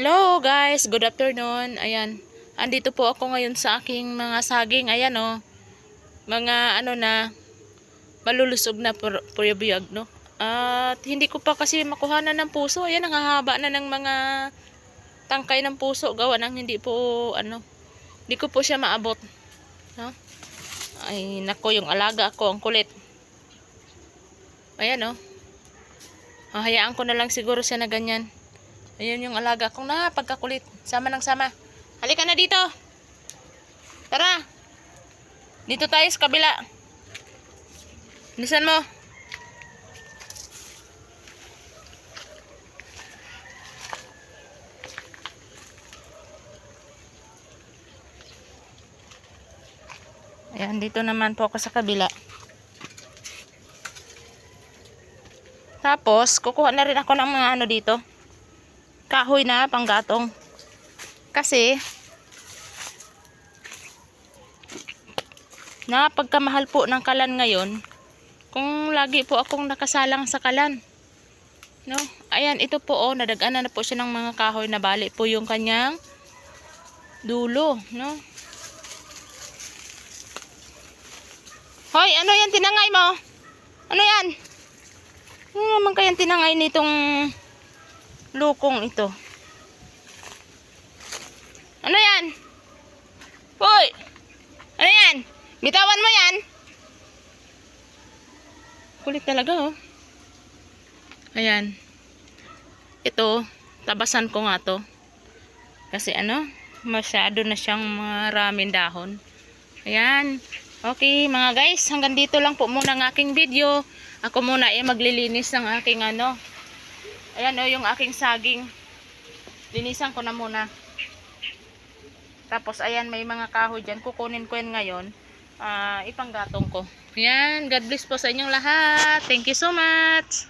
Hello guys, good afternoon. Ayan, andito po ako ngayon sa aking mga saging. Ayan oh, mga ano na, malulusog na puyabuyag, no? At hindi ko pa kasi makuhanan ng puso. Ayan, ang hahaba na ng mga tangkay ng puso. Gawa ng hindi po, hindi ko po siya maabot. No? Ay, nako, yung alaga ko, ang kulit. Ayan oh, hayaan ko na lang siguro siya na ganyan. Ayun yung alaga kong napagkakulit. Sama ng sama. Halika na dito. Tara. Dito tayo sa kabila. Bilisan mo. Ayan, dito naman po ako sa kabila. Tapos, kukuha na rin ako ng mga ano dito. Kahoy na panggatong. Kasi napagkamahal po ng kalan ngayon. Kung lagi po akong nakasalang sa kalan. No? Ayan, ito po oh, nadagana na po siya ng mga kahoy na bali po yung kanyang dulo, no? Hoy, ano yan tinangay mo? Ano yan? Ano naman kayang tinangay nitong lukong ito? Ano yan? Hoy! Ano yan? Bitawan mo yan? Kulit talaga oh. Ayan. Ito, tabasan ko nga to. Kasi masyado na siyang maraming dahon. Ayan. Okay mga guys, hanggang dito lang po muna ang aking video. Ako muna ay maglilinis ng aking ayan o, yung aking saging. Linisan ko na muna. Tapos ayan, may mga kahoy dyan. Kukunin ko yan ngayon. Ipanggatong ko. Ayan, God bless po sa inyong lahat. Thank you so much.